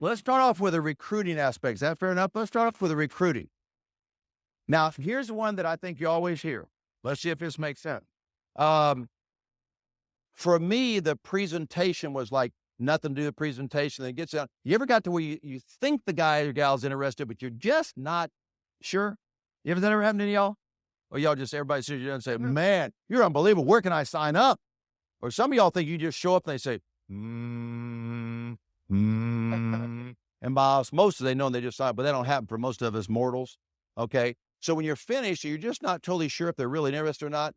let's start off with the recruiting aspect. Is that fair enough? Let's start off with the recruiting. Now, here's one that I think you always hear. Let's see if this makes sense. Um, for me, the presentation was like nothing to do with the presentation. Then it gets down. You ever got to where you think the guy or gal's interested, but you're just not sure? You ever that ever happened to y'all? Or y'all just, everybody sits you and say, man, you're unbelievable. Where can I sign up? Or some of y'all think you just show up and they say, and by osmosis, they know they just sign up, but that don't happen for most of us mortals. Okay. So when you're finished, you're just not totally sure if they're really interested or not.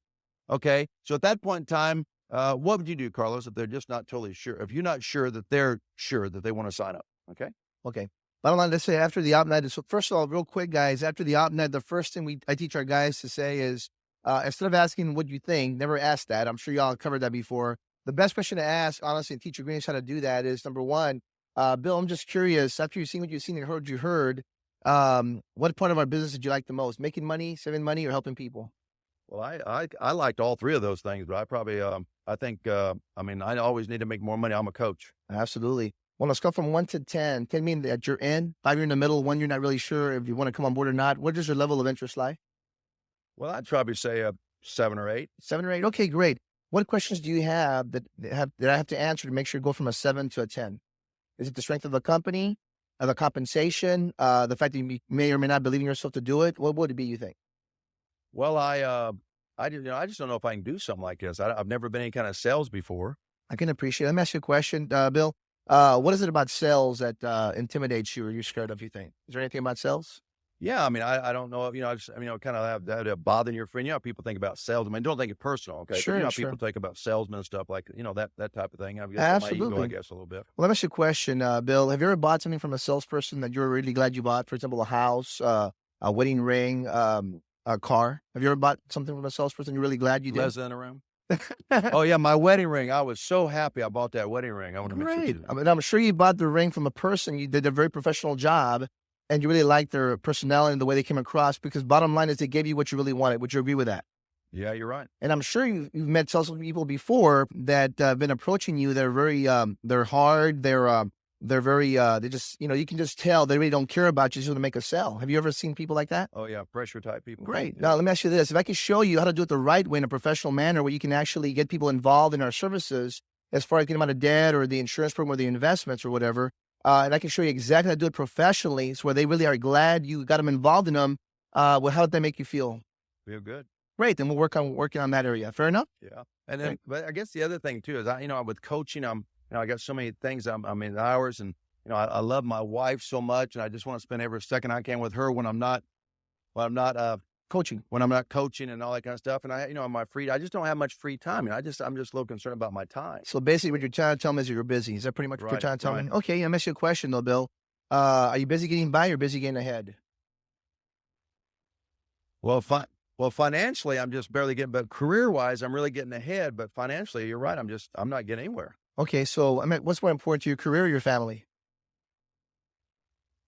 Okay. So at that point in time, what would you do, Carlos, if they're just not totally sure? If you're not sure that they're sure that they want to sign up? Okay. Okay. Bottom line, let's say after the op night. So first of all, real quick, guys, after the op night, the first thing I teach our guys to say is, instead of asking what you think, never ask that. I'm sure y'all covered that before. The best question to ask, honestly, and teach your greens how to do that is, number one, Bill, I'm just curious, after you've seen what you've seen and heard what you heard, what part of our business did you like the most? Making money, saving money, or helping people? Well, I liked all three of those things, but I probably, I think, I always need to make more money. I'm a coach. Absolutely. Well, let's go from 1 to 10. 10 mean that you're in, 5 you're in the middle, 1 you're not really sure if you want to come on board or not. Where does your level of interest lie? Well, I'd probably say a 7 or 8. 7 or 8. Okay, great. What questions do you have that I have to answer to make sure you go from a 7 to a 10? Is it the strength of the company, the compensation, the fact that you may or may not believe in yourself to do it? What would it be, you think? Well, I just don't know if I can do something like this. I've never been any kind of sales before. I can appreciate it. Let me ask you a question, Bill. What is it about sales that intimidates you or you're scared of, you think? Is there anything about sales? Yeah, I don't know, kind of have that bothering your friend. People think about sales. Don't think it personal, okay? Sure, But, sure. people think about salesmen and stuff like, that type of thing. I guess Absolutely. my ego, I guess, a little bit. Well, let me ask you a question, Bill. Have you ever bought something from a salesperson that you're really glad you bought? For example, a house, a wedding ring, a car. Have you ever bought something from a salesperson you're really glad you did? Less than a room. Oh yeah, my wedding ring. I was so happy I bought that wedding ring. I want to mention Great. it. I'm sure you bought the ring from a person. You did a very professional job, and you really liked their personality and the way they came across. Because bottom line is, they gave you what you really wanted. Would you agree with that? Yeah, you're right. And I'm sure you've met sales people before that have been approaching you. They're very, they're hard. They're very, they just, you can just tell they really don't care about you. Just want to make a sale. Have you ever seen people like that? Oh yeah, pressure type people. Great. Yeah. Now, let me ask you this. If I could show you how to do it the right way in a professional manner, where you can actually get people involved in our services as far as getting them out of debt or the insurance program or the investments or whatever, and I can show you exactly how to do it professionally, so where they really are glad you got them involved in them, how would that make you feel? Feel good. Great. Then we'll working on that area. Fair enough? Yeah. And then, but I guess the other thing too is with coaching, I got so many things I'm in hours, and I love my wife so much, and I just want to spend every second I can with her when I'm not Coaching. when I'm not coaching and all that kind of stuff. And I just don't have much free time. I'm just a little concerned about my time. So basically what you're trying to tell me is that you're busy. Is that pretty much what you're Right, trying to tell right. me? Okay. I'm asking you a question though, Bill. Are you busy getting by or busy getting ahead? Well, financially, I'm just barely getting, but career-wise, I'm really getting ahead. But financially, you're right. I'm not getting anywhere. Okay. So what's more important to your career or your family?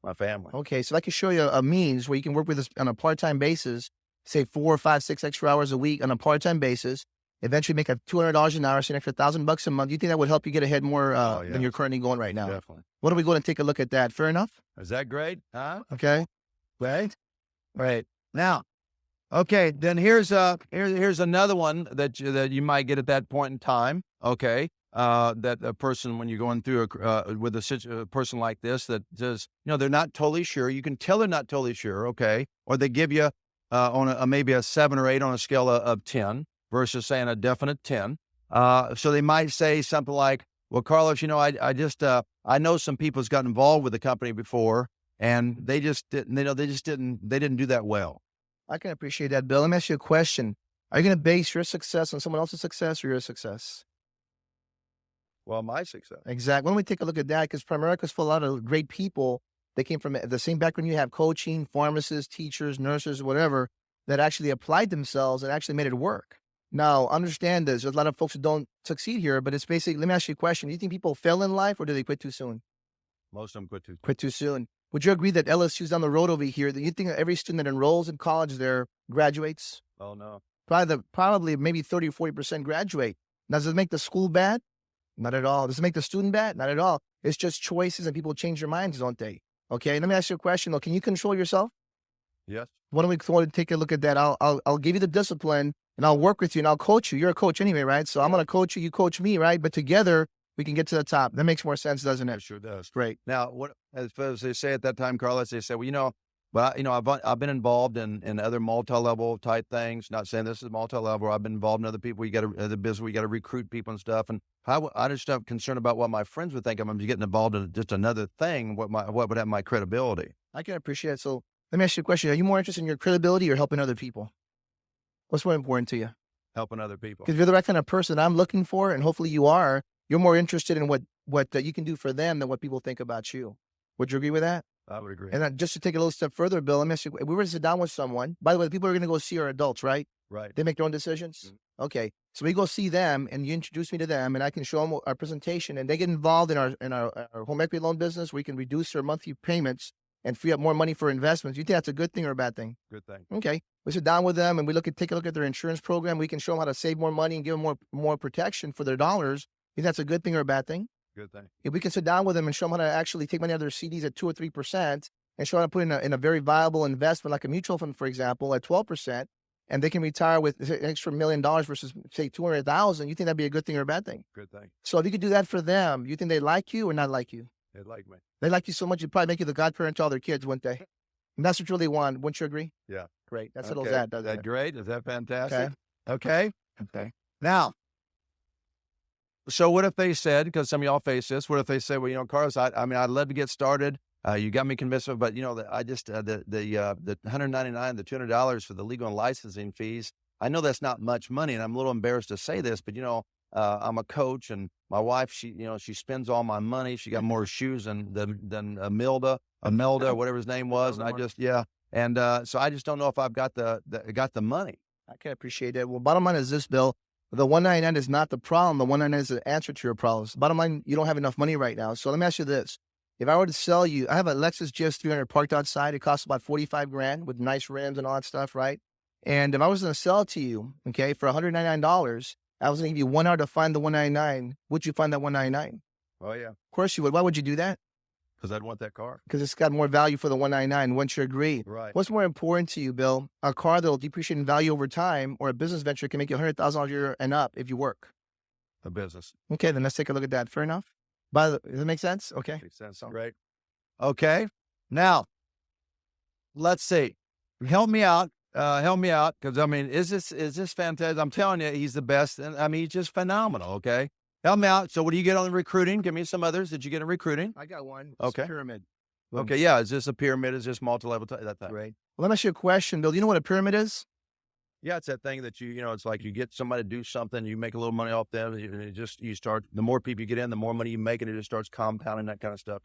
My family. Okay, so I can show you a means where you can work with us on a part-time basis, say 4, 5, 6 extra hours a week on a part-time basis, eventually make a $200 an hour, so an extra $1,000 a month. Do you think that would help you get ahead more than you're currently going right now? Definitely. What are we going to take a look at that? Fair enough? Is that great? Huh? Okay. Right. Now, okay, then here's another one that you might get at that point in time. Okay. That a person, when you're going through with a person like this that says, they're not totally sure. You can tell they're not totally sure. Okay. Or they give you on maybe a 7 or 8 on a scale of 10 versus saying a definite 10. So they might say something like, well, Carlos, I know some people has gotten involved with the company before, and they just didn't, they didn't do that well. I can appreciate that, Bill. Let me ask you a question. Are you going to base your success on someone else's success or your success? Well, my success. Exactly. Why don't we take a look at that? Because Primerica's full of a lot of great people. They came from the same background you have, coaching, pharmacists, teachers, nurses, whatever, that actually applied themselves and actually made it work. Now, understand this. There's a lot of folks who don't succeed here, but it's basically, let me ask you a question. Do you think people fail in life or do they quit too soon? Most of them quit too soon. Quit too soon. Would you agree that LSU's down the road over here, that you think that every student that enrolls in college there graduates? Oh, no. Probably maybe 30 or 40% graduate. Now, does it make the school bad? Not at all. Does it make the student bad? Not at all. It's just choices, and people change their minds, don't they? Okay. Let me ask you a question though. Can you control yourself? Yes. Why don't we go and take a look at that? I'll give you the discipline, and I'll work with you, and I'll coach you. You're a coach anyway, right? So I'm going to coach you. You coach me, right? But together we can get to the top. That makes more sense, doesn't It it? sure does. Great. Now, what as they say at that time, Carlos, they said, I've been involved in other multi-level type things. Not saying this is multi-level. I've been involved in other people. You got to the business. We got to recruit people and stuff. And I just have concern about what my friends would think. I'm getting involved in just another thing. What would have my credibility? I can appreciate it. So let me ask you a question. Are you more interested in your credibility or helping other people? What's more important to you? Helping other people. Because if you're the right kind of person I'm looking for, and hopefully you are, you're more interested in what you can do for them than what people think about you. Would you agree with that? I would agree. And then just to take a little step further, Bill, let me ask you, if we were to sit down with someone, by the way, the people who are going to go see are adults, right? Right. They make their own decisions? Okay. So we go see them, and you introduce me to them, and I can show them our presentation, and they get involved in our home equity loan business. We can reduce their monthly payments and free up more money for investments. You think that's a good thing or a bad thing? Good thing. Okay. We sit down with them and we take a look at their insurance program. We can show them how to save more money and give them more protection for their dollars. You think that's a good thing or a bad thing? Good thing. If we can sit down with them and show them how to actually take money out of their CDs at 2 or 3% and show them how to put in a very viable investment, like a mutual fund, for example, at 12%, and they can retire with an extra $1 million versus say 200,000, you think that'd be a good thing or a bad thing? Good thing. So if you could do that for them, you think they like you or not like you? They like me. They like you so much, you'd probably make you the godparent to all their kids, wouldn't they? And that's what you really want. Wouldn't you agree? Yeah. Great. That Okay. settles that, Is doesn't that it? great? Is that fantastic? Okay. Okay. Now, so what if they said, because some of y'all face this, what if they say, well, Carlos, I mean, I'd love to get started. You got me convinced, but I just the $199, the $200 for the legal and licensing fees. I know that's not much money, and I'm a little embarrassed to say this, but I'm a coach, and my wife, she spends all my money. She got more shoes than Imelda, whatever his name was, and so I just don't know if I've got the money. I can appreciate it. Well, bottom line is this, Bill. The 199 is not the problem. The 199 is the answer to your problems. Bottom line, you don't have enough money right now. So let me ask you this. If I were to sell you, I have a Lexus GS 300 parked outside. It costs about 45 grand with nice rims and all that stuff, right? And if I was going to sell it to you, okay, for $199, I was going to give you 1 hour to find the 199. Would you find that 199? Oh, yeah. Of course you would. Why would you do that? Because I'd want that car. Because it's got more value for the 199. Wouldn't you agree? Right. What's more important to you, Bill? A car that will depreciate in value over time, or a business venture can make you $100,000 a year and up if you work? A business. Okay, then let's take a look at that. Fair enough. Does that make sense? Okay. Makes sense. Great. Okay. Now, let's see. Help me out. Because I mean, is this fantastic? I'm telling you, he's the best. And I mean, he's just phenomenal. Okay. Help me out. So what do you get on the recruiting? Give me some others. Did you get in recruiting? I got one. It's Okay. pyramid. Okay. Yeah. Is this a pyramid? Is this multi-level? That thing? Right. Well, let me ask you a question, Bill. Do you know what a pyramid is? Yeah. It's that thing that it's like you get somebody to do something, you make a little money off them, and you start, the more people you get in, the more money you make, and it just starts compounding, that kind of stuff,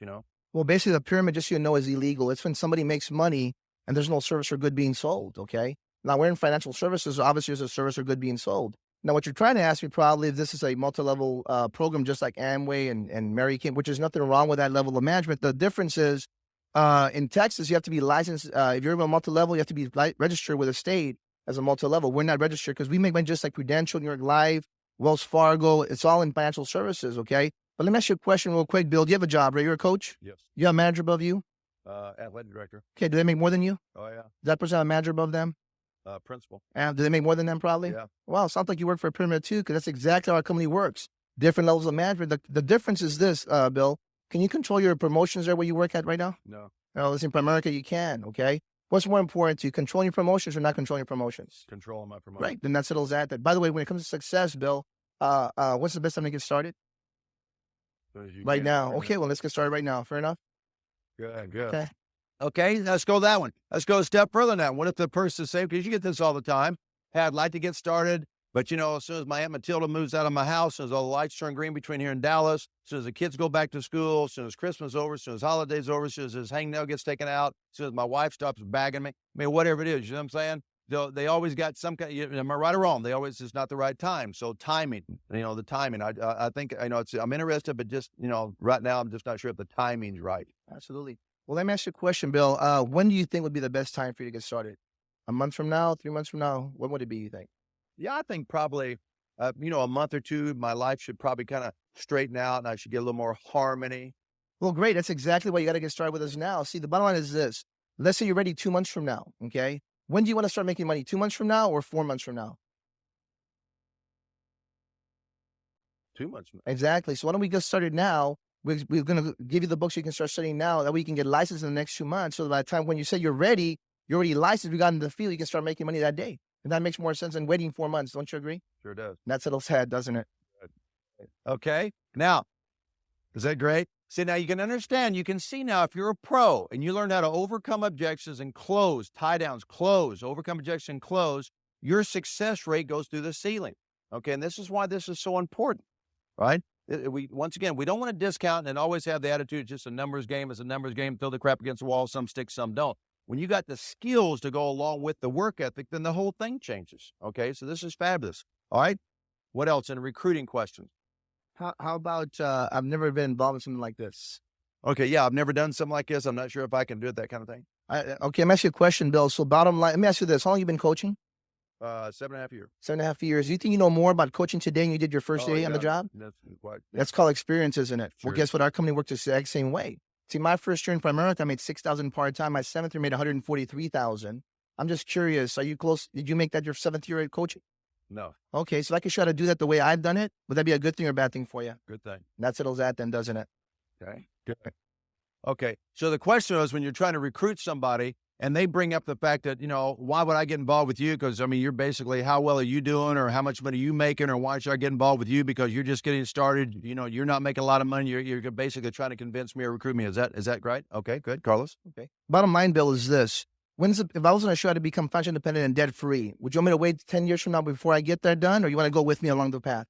Well, basically, the pyramid, just so you know, is illegal. It's when somebody makes money and there's no service or good being sold. Okay. Now, we're in financial services. Obviously, there's a service or good being sold. Now, what you're trying to ask me probably if this is a multi-level program, just like Amway and Mary Kay, which is nothing wrong with that level of management. The difference is in Texas, you have to be licensed. If you're a multi-level, you have to be registered with a state as a multi-level. We're not registered because we make money just like Prudential, New York Life, Wells Fargo. It's all in financial services, okay? But let me ask you a question real quick, Bill. Do you have a job, right? You're a coach? Yes. You have a manager above you? Athletic director. Okay, do they make more than you? Oh, yeah. Does that person have a manager above them? Principal. And do they make more than them probably? Yeah. Wow, sounds like you work for a pyramid too, because that's exactly how our company works. Different levels of management. The difference is this, Bill. Can you control your promotions there where you work at right now? No. Oh, listen, Primerica, you can, okay? What's more important to you, controlling your promotions or not controlling your promotions? Controlling my promotion. Right, then that settles that. By the way, when it comes to success, Bill, what's the best time to get started? Right now. Okay, well, let's get started right now. Fair enough? Good. Okay. Okay, let's go that one. Let's go a step further now. What if the person says, because you get this all the time, hey, I'd like to get started, but as soon as my Aunt Matilda moves out of my house, as soon as all the lights turn green between here and Dallas, as soon as the kids go back to school, as soon as Christmas is over, as soon as holidays over, as soon as his hangnail gets taken out, as soon as my wife stops bagging me, I mean, whatever it is, you know what I'm saying? They always got some kind, am I right or wrong? They always, it's not the right time. So timing, the timing, I think, I'm interested, but just, right now, I'm just not sure if the timing's right. Absolutely. Well, let me ask you a question, Bill. When do you think would be the best time for you to get started? A month from now, 3 months from now? When would it be, you think? Yeah, I think probably, a month or two, my life should probably kind of straighten out and I should get a little more harmony. Well, great. That's exactly why you got to get started with us now. See, the bottom line is this. Let's say you're ready 2 months from now. Okay. When do you want to start making money? 2 months from now or 4 months from now? 2 months. Exactly. So why don't we get started now? We're going to give you the books you can start studying now. That way you can get licensed in the next 2 months. So by the time when you say you're ready, you're already licensed. We got into the field. You can start making money that day. And that makes more sense than waiting 4 months. Don't you agree? Sure does. That settles head, doesn't it? Okay. Now, is that great? See, now you can understand, you can see now if you're a pro and you learn how to overcome objections and close, tie downs, close, overcome objection, close, your success rate goes through the ceiling. Okay. And this is why this is so important, right? Once again, we don't want to discount and always have the attitude, it's just a numbers game. It's a numbers game. Throw the crap against the wall. Some stick, some don't. When you got the skills to go along with the work ethic, then the whole thing changes. Okay. So this is fabulous. All right. What else in recruiting questions? How about I've never been involved in something like this? Okay, yeah, I've never done something like this. I'm not sure if I can do it, that kind of thing. Okay, let me ask you a question, Bill. So bottom line, let me ask you this. How long have you been coaching? 7.5 years. 7.5 years. Do you think you know more about coaching today than you did your first day on the job? That's called experience, isn't it? Sure. Well, guess what? Our company worked the exact same way. See, my first year in Primerica, I made $6,000 part-time. My 7th year made $143,000. I'm just curious. Are you close? Did you make that your 7th year at coaching? No. Okay, so if I could try to do that the way I've done it, would that be a good thing or a bad thing for you? Good thing. That settles that then, doesn't it? Okay, good. Okay, so the question is when you're trying to recruit somebody and they bring up the fact that, why would I get involved with you? Because, you're basically, how well are you doing or how much money are you making or why should I get involved with you? Because you're just getting started. You're not making a lot of money. You're basically trying to convince me or recruit me. Is that right? Okay, good. Carlos? Okay. Bottom line, Bill, is this. If I was going to try to become financially independent and debt free, would you want me to wait 10 years from now before I get that done, or you want to go with me along the path?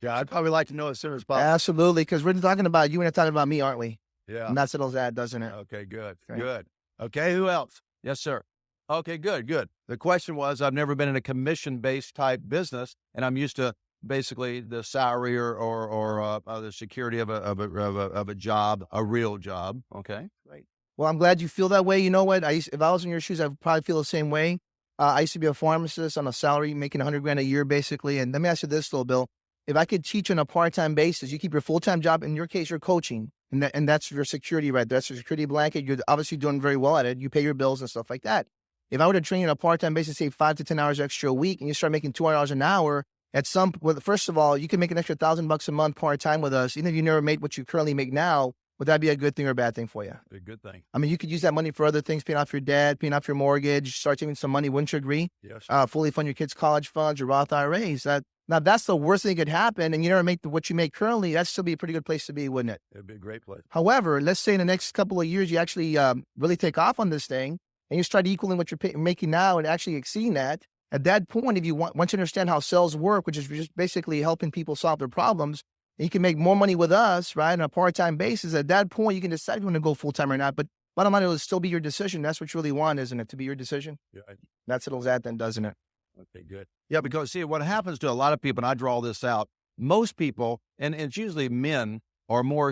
Yeah, I'd probably like to know as soon as possible. Absolutely, because we're talking about you and talking about me, aren't we? Yeah. And that settles that, doesn't it? Okay, good. Okay. Good. Okay, who else? Yes, sir. Okay, good. The question was, I've never been in a commission-based type business, and I'm used to basically the salary or the security of a job, a real job. Okay. Right. Well, I'm glad you feel that way. You know what? If I was in your shoes, I'd probably feel the same way. I used to be a pharmacist on a salary, making $100,000 a year, basically. And let me ask you this, though, Bill. If I could teach on a part-time basis, you keep your full-time job. In your case, you're coaching, and that's your security, right? That's your security blanket. You're obviously doing very well at it. You pay your bills and stuff like that. If I were to train you on a part-time basis, say 5 to 10 hours extra a week, and you start making $200 an hour, first of all, you can make an extra $1,000 a month part-time with us. Even if you never made what you currently make now, would that be a good thing or a bad thing for you? A good thing. I mean, you could use that money for other things, paying off your debt, paying off your mortgage, start saving some money. Wouldn't you agree? Yes. Fully fund your kids' college funds, your Roth IRAs. Now, that's the worst thing that could happen, and you never make what you make currently. That'd still be a pretty good place to be, wouldn't it? It'd be a great place. However, let's say in the next couple of years, you actually really take off on this thing, and you start equaling what you're making now and actually exceeding that. At that point, if you once you understand how sales work, which is just basically helping people solve their problems, and you can make more money with us, right, on a part-time basis. At that point, you can decide if you want to go full-time or not. But bottom line, it'll still be your decision. That's what you really want, isn't it? To be your decision? Yeah. That settles that then, doesn't it? Okay, good. Yeah, because see, what happens to a lot of people, and I draw this out, most people, and it's usually men, are more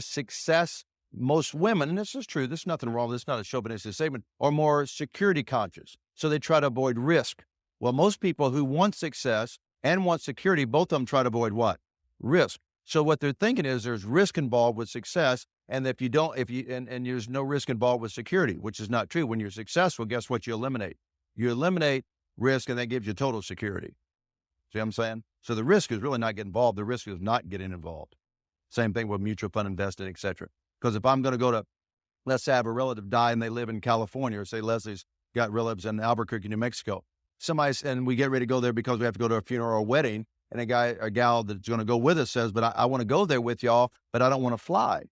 most women, and this is true, there's nothing wrong, this is not a chauvinistic statement, are more security conscious. So they try to avoid risk. Well, most people who want success and want security, both of them try to avoid what? Risk. So what they're thinking is there's risk involved with success. And if you don't, and there's no risk involved with security, which is not true. When you're successful, guess what you eliminate? You eliminate risk, and that gives you total security. See what I'm saying? So the risk is really not getting involved. The risk is not getting involved. Same thing with mutual fund investing, et cetera. Because if I'm going to go to, let's say I have a relative die and they live in California, or say Leslie's got relatives in Albuquerque, New Mexico. And we get ready to go there because we have to go to a funeral or a wedding. And a gal that's going to go with us says, but I want to go there with y'all, but I don't want to fly.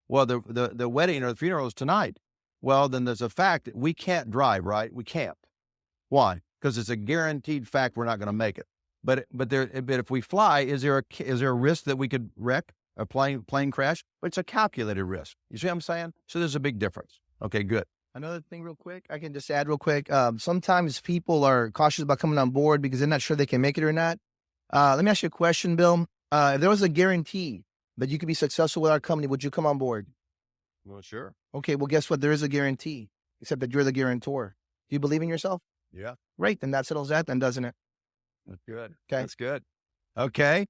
Well, the wedding or the funeral is tonight. Well, then there's a fact that we can't drive, right? We can't. Why? Because it's a guaranteed fact we're not going to make it. But if we fly, is there a risk that we could wreck a plane crash? But it's a calculated risk. You see what I'm saying? So there's a big difference. Okay, good. Another thing real quick, I can just add real quick. Sometimes people are cautious about coming on board because they're not sure they can make it or not. Let me ask you a question, Bill. If there was a guarantee that you could be successful with our company, would you come on board? Well, sure. Okay, well, guess what? There is a guarantee, except that you're the guarantor. Do you believe in yourself? Yeah. Right, then that settles that then, doesn't it? That's good. Okay. That's good. Okay.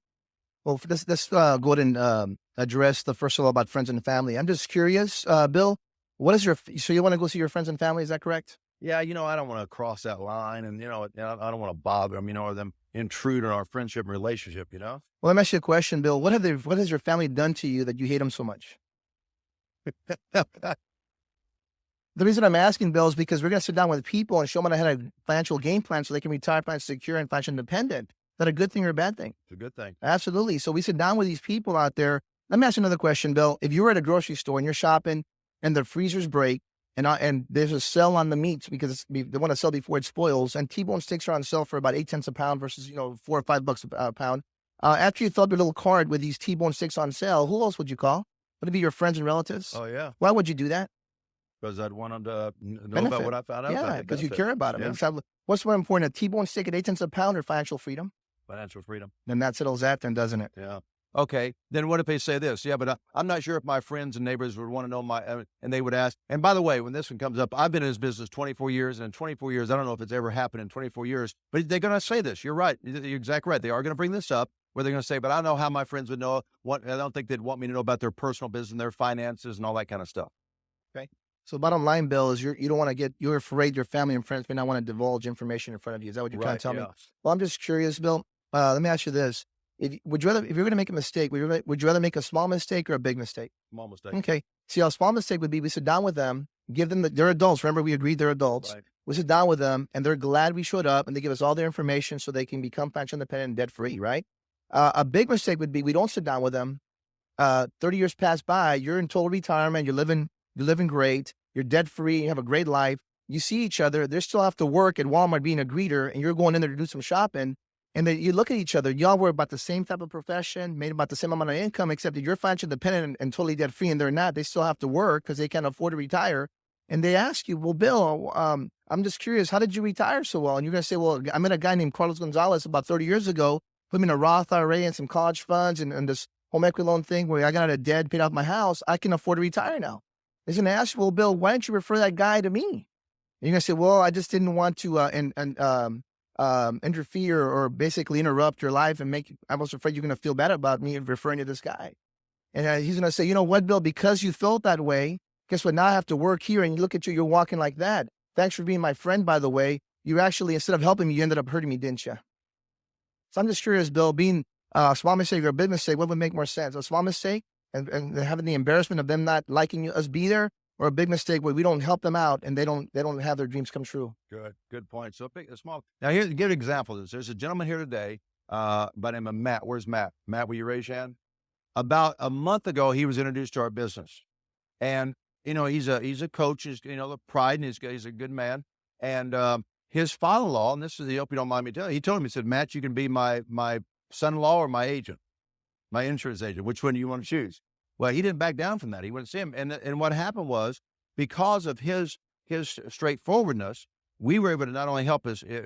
Well, let's go ahead and address the first of all about friends and family. I'm just curious, Bill, what is so you want to go see your friends and family? Is that correct? Yeah, I don't want to cross that line, and I don't want to bother them, or them intrude on our friendship and relationship. Well, let me ask you a question, Bill. What has your family done to you that you hate them so much? The reason I'm asking, Bill, is because we're going to sit down with people and show them how to have a financial game plan so they can retire financially secure and financially independent. Is that a good thing or a bad thing? It's a good thing. Absolutely. So we sit down with these people out there. Let me ask you another question, Bill. If you were at a grocery store and you're shopping and the freezers break and there's a sale on the meats because they want to sell before it spoils, and T-bone steaks are on sale for about 8 cents a pound versus, $4 or $5 a pound. After you fill up your little card with these T-bone steaks on sale, who else would you call? Would it be your friends and relatives? Oh, yeah. Why would you do that? Because I'd want them to know Benefit. about what I found out. Yeah, because you care about them. Yeah. What's more important, a T-bone steak at 8 cents a pound or financial freedom? Financial freedom. Then that settles that then, doesn't it? Yeah. Okay. Then what if they say this? Yeah, but I'm not sure if my friends and neighbors would want to know and they would ask. And by the way, when this one comes up, I've been in this business 24 years, and in 24 years, I don't know if it's ever happened in 24 years, but they're going to say this. You're right. You're exactly right. They are going to bring this up where they're going to say, but I don't know how my friends would know I don't think they'd want me to know about their personal business and their finances and all that kind of stuff. Okay. So bottom line, Bill, is you don't want to you're afraid your family and friends may not want to divulge information in front of you. Is that what you're trying to tell me? Well, I'm just curious, Bill. Let me ask you this. If you're going to make a mistake, would you rather make a small mistake or a big mistake? Small mistake. Okay. See, a small mistake would be we sit down with them, give them they're adults. Remember, we agreed they're adults. Right. We sit down with them and they're glad we showed up and they give us all their information so they can become financially independent and debt free, right? A big mistake would be we don't sit down with them. 30 years pass by, you're in total retirement, you're living great, you're debt free, you have a great life. You see each other, they still have to work at Walmart being a greeter, and you're going in there to do some shopping. And then you look at each other, y'all were about the same type of profession, made about the same amount of income, except that you're financially independent and totally debt free, and they're not. They still have to work because they can't afford to retire. And they ask you, well, Bill, I'm just curious, how did you retire so well? And you're going to say, well, I met a guy named Carlos Gonzalez about 30 years ago, put me in a Roth IRA and some college funds and this home equity loan thing where I got out of debt, paid off my house. I can afford to retire now. He's going to ask you, well, Bill, why didn't you refer that guy to me? And you're going to say, well, I just didn't want to interfere or basically interrupt your life and I was afraid you're going to feel bad about me referring to this guy. And he's going to say, you know what, Bill, because you felt that way, guess what? Now I have to work here, and you look at you're walking like that. Thanks for being my friend, by the way. You actually, instead of helping me, you ended up hurting me, didn't you? So I'm just curious, Bill, being a small mistake or a big mistake, what would make more sense? A small mistake and having the embarrassment of them not liking us be there, or a big mistake where we don't help them out and they don't have their dreams come true? Good point. So a small. Now here's a good example of this. There's a gentleman here today by the name of Matt. Where's Matt? Matt, will you raise your hand? About a month ago, he was introduced to our business, and he's a coach. He's the pride, and he's a good man. And his father-in-law, and this is, I hope you don't mind me telling you, he told him, he said, Matt, you can be my son-in-law or my agent, my insurance agent. Which one do you want to choose? Well, he didn't back down from that. He went to see him. And what happened was, because of his straightforwardness, we were able to not only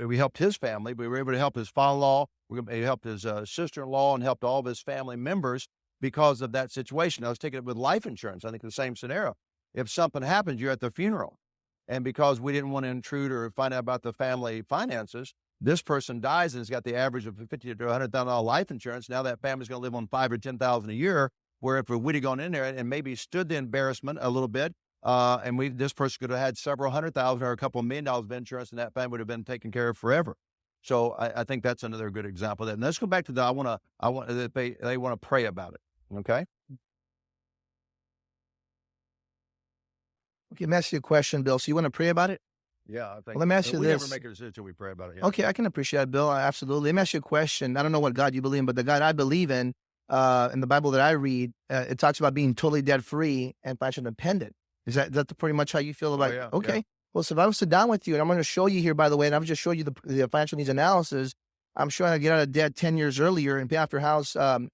we helped his family, but we were able to help his father-in-law, we helped his sister-in-law, and helped all of his family members because of that situation. I was taking it with life insurance. I think the same scenario. If something happens, you're at the funeral. And because we didn't want to intrude or find out about the family finances, this person dies and has got the average of $50,000 to $100,000 life insurance. Now that family's going to live on $5,000 or $10,000 a year. Where if we'd have gone in there and maybe stood the embarrassment a little bit, and this person could have had several $100,000 or a couple of $1 million of insurance, and that family would have been taken care of forever. So I think that's another good example of that. And let's go back to they want to pray about it. Okay. Okay, let me ask you a question, Bill. So you want to pray about it? Yeah, I think. Well, let me ask you we this. never make a decision till we pray about it. Yeah. Okay, I can appreciate it, Bill. Absolutely. Let me ask you a question. I don't know what God you believe in, but the God I believe in the Bible that I read, it talks about being totally debt free and financially independent. Is that pretty much how you feel about it? Yeah, okay. Yeah. Well, so if I was to sit down with you, and I'm going to show you here, by the way, and I'm just show you the financial needs analysis. I'm showing I get out of debt 10 years earlier and pay off your house 10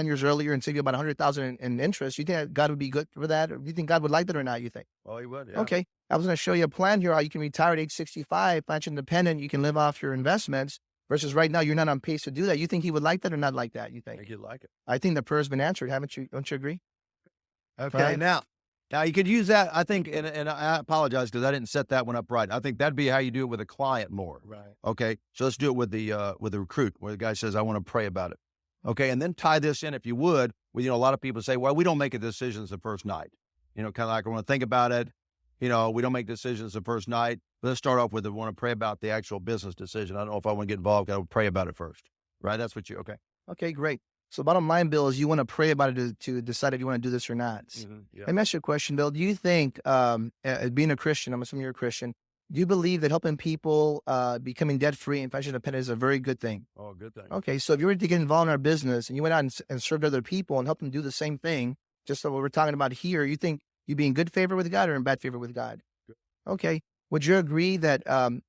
years earlier and save you about $100,000 in interest. You think that God would be good for that? Or do you think God would like that or not, you think? Oh, he would, yeah. Okay. I was going to show you a plan here how you can retire at age 65, financially independent. You can live off your investments versus right now you're not on pace to do that. You think he would like that or not like that, you I think? think he'd like it. I think the prayer's been answered, haven't you? Don't you agree? Okay. Right. Now you could use that, I think, and I apologize because I didn't set that one up right. I think that'd be how you do it with a client more. Right. Okay. So let's do it with the recruit where the guy says, I want to pray about it. Okay. And then tie this in, if you would, with, a lot of people say, well, we don't make a decisions the first night. Kind of like I want to think about it. We don't make decisions the first night. Let's start off with, I want to pray about the actual business decision. I don't know if I want to get involved. I would pray about it first. Right. That's what okay. Okay, great. So bottom line, Bill, is you want to pray about it to decide if you want to do this or not. Yeah. Let me ask you a question, Bill. Do you think, being a Christian, I'm assuming you're a Christian, do you believe that helping people becoming debt-free and financially independent is a very good thing? Oh, good thing. Okay, so if you were to get involved in our business and you went out and served other people and helped them do the same thing, just like what we're talking about here, you think you'd be in good favor with God or in bad favor with God? Good. Okay. Would you agree that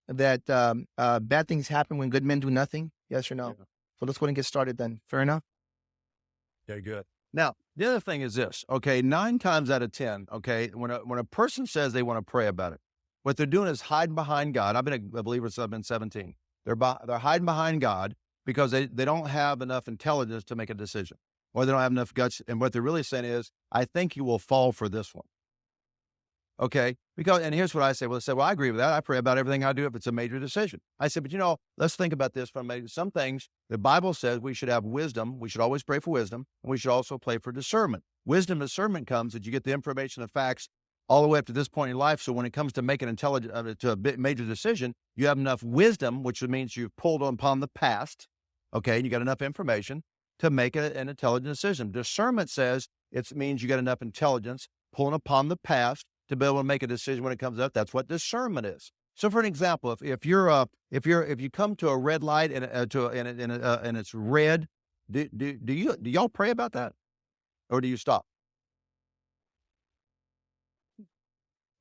bad things happen when good men do nothing? Yes or no? Yeah. So let's go ahead and get started then. Fair enough? Okay, good. Now, the other thing is this, okay, 9 times out of 10, okay, when a person says they want to pray about it, what they're doing is hiding behind God. I've been a believer since I've been 17. They're hiding behind God because they don't have enough intelligence to make a decision, or they don't have enough guts. And what they're really saying is, I think you will fall for this one. Okay, and here's what I say. Well, I agree with that. I pray about everything I do if it's a major decision. I said, but let's think about this from some things. The Bible says we should have wisdom. We should always pray for wisdom, and we should also pray for discernment. Wisdom and discernment comes that you get the information, the facts, all the way up to this point in life. So when it comes to making a major decision, you have enough wisdom, which means you've pulled upon the past. Okay, and you got enough information to make an intelligent decision. Discernment says it means you got enough intelligence pulling upon the past to be able to make a decision when it comes up. That's what discernment is. So, for an example, if you come to a red light and it's red, do y'all pray about that, or do you stop?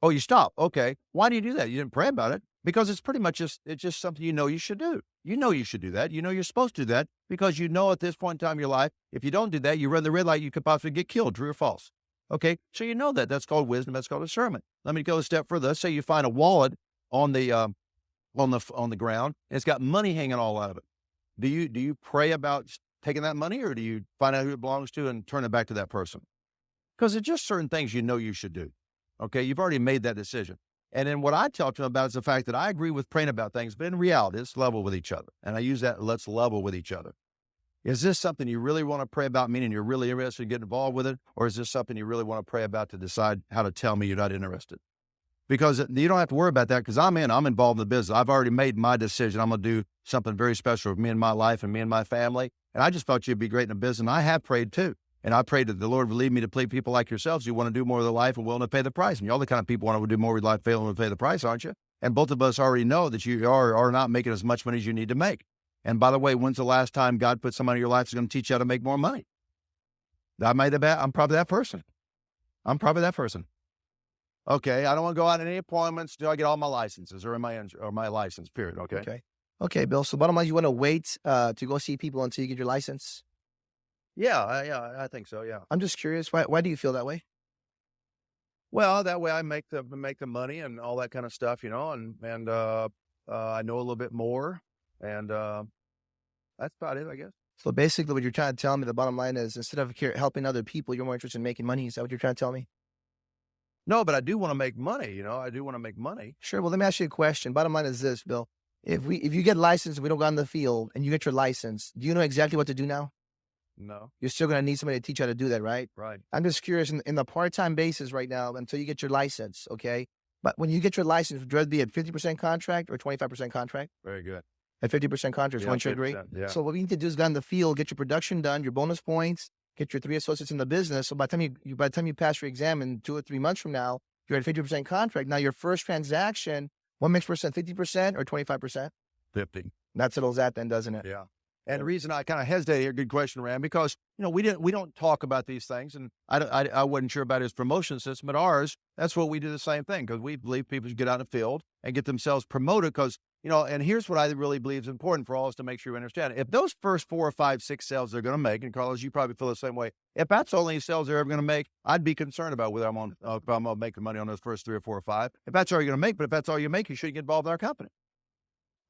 Oh, you stop. Okay. Why do you do that? You didn't pray about it because it's pretty much it's just something you should do. You should do that. You're supposed to do that because at this point in time in your life, if you don't do that, you run the red light, you could possibly get killed. True or false? Okay, so that's called wisdom. That's called discernment. Let me go a step further. Let's say you find a wallet on the ground, and it's got money hanging all out of it. Do you pray about taking that money, or do you find out who it belongs to and turn it back to that person? Because it's just certain things you should do. Okay, you've already made that decision. And then what I talk to them about is the fact that I agree with praying about things, but in reality, it's level with each other. And I use that, let's level with each other. Is this something you really want to pray about, meaning you're really interested in getting involved with it? Or is this something you really want to pray about to decide how to tell me you're not interested? Because you don't have to worry about that because I'm involved in the business. I've already made my decision. I'm going to do something very special with me and my life and me and my family. And I just thought you'd be great in the business. And I have prayed too. And I prayed that the Lord would lead me to play people like yourselves who want to do more of their life and willing to pay the price. And you're the kind of people who want to do more with life, willing to pay the price, aren't you? And both of us already know that you are not making as much money as you need to make. And by the way, when's the last time God put somebody in your life who's going to teach you how to make more money? I'm probably that person. Okay, I don't want to go out on any appointments till I get all my licenses or my license, period, okay? Okay, Bill. So bottom line, you want to wait to go see people until you get your license? Yeah, I think so, yeah. I'm just curious, why do you feel that way? Well, that way I make the money and all that kind of stuff, and I know a little bit more. And that's about it, I guess. So basically what you're trying to tell me, the bottom line is instead of helping other people, you're more interested in making money. Is that what you're trying to tell me? No, but I do want to make money. I do want to make money. Sure. Well, let me ask you a question. Bottom line is this, Bill. If you get licensed and we don't go out in the field and you get your license, do you know exactly what to do now? No. You're still going to need somebody to teach you how to do that, right? Right. I'm just curious in the part-time basis right now until you get your license, okay? But when you get your license, would you rather be at 50% contract or 25% contract? Very good. At 50% contract, once you agree? Yeah. So what we need to do is go in the field, get your production done, your bonus points, get your 3 associates in the business. So by the time you pass your exam in 2 or 3 months from now, you're at 50% contract. Now your first transaction, what makes percent, 50% or 25%? 50. That settles that then, doesn't it? Yeah. And the reason I kind of hesitate here, good question, Ram, because we don't talk about these things, and I wasn't sure about his promotion system, but ours, that's what we do the same thing because we believe people should get out in the field and get themselves promoted because and here's what I really believe is important for all us to make sure we understand. If those first 4 or 5, 6 sales they're going to make, and Carlos, you probably feel the same way. If that's the only sales they're ever going to make, I'd be concerned about whether I'm going to make the money on those first 3 or 4 or 5. If that's all you're going to make, but if that's all you make, you shouldn't get involved in our company.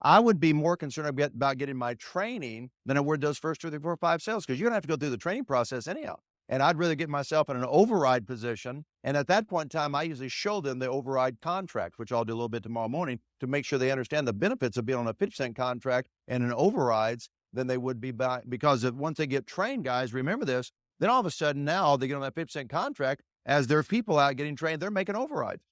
I would be more concerned about getting my training than I would those first 2 or 3, 4 or 5 sales because you're going to have to go through the training process anyhow. And I'd rather get myself in an override position. And at that point in time, I usually show them the override contract, which I'll do a little bit tomorrow morning to make sure they understand the benefits of being on a 50% contract and in overrides than they would be because once they get trained, guys, remember this, then all of a sudden now they get on that 50% contract. As their people out getting trained, they're making overrides.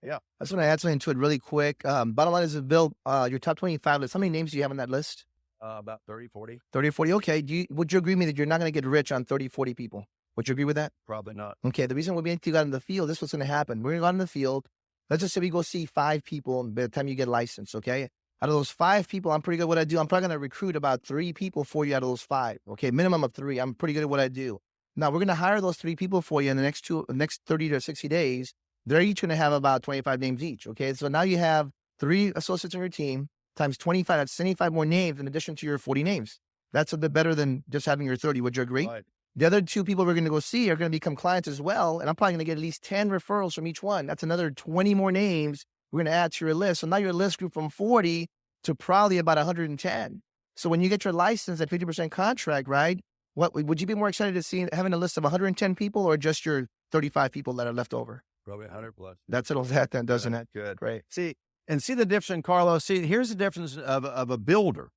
Yeah. I just want to add something to it really quick. Bottom line is, Bill, your top 25 list, how many names do you have on that list? About 30, 40. 30 or 40. Okay. Would you agree with me that you're not going to get rich on 30, 40 people? Would you agree with that? Probably not. Okay. The reason we got in the field, this is what's going to happen. We're going to go out in the field. Let's just say we go see 5 people by the time you get licensed. Okay. Out of those 5 people, I'm pretty good at what I do. I'm probably going to recruit about 3 people for you out of those 5. Okay. Minimum of 3. I'm pretty good at what I do. Now we're going to hire those 3 people for you in the next 30 to 60 days. They're each going to have about 25 names each. Okay. So now you have 3 associates on your team times 25. That's 75 more names in addition to your 40 names. That's a bit better than just having your 30. Would you agree? Right. The other 2 people we're going to go see are going to become clients as well. And I'm probably going to get at least 10 referrals from each one. That's another 20 more names we're going to add to your list. So now your list grew from 40 to probably about 110. So when you get your license at 50% contract, right? What would you be more excited to see, having a list of 110 people or just your 35 people that are left over? Probably 100 plus. That settles that then, doesn't it? Good. Great. See the difference, Carlos. See, here's the difference of a builder.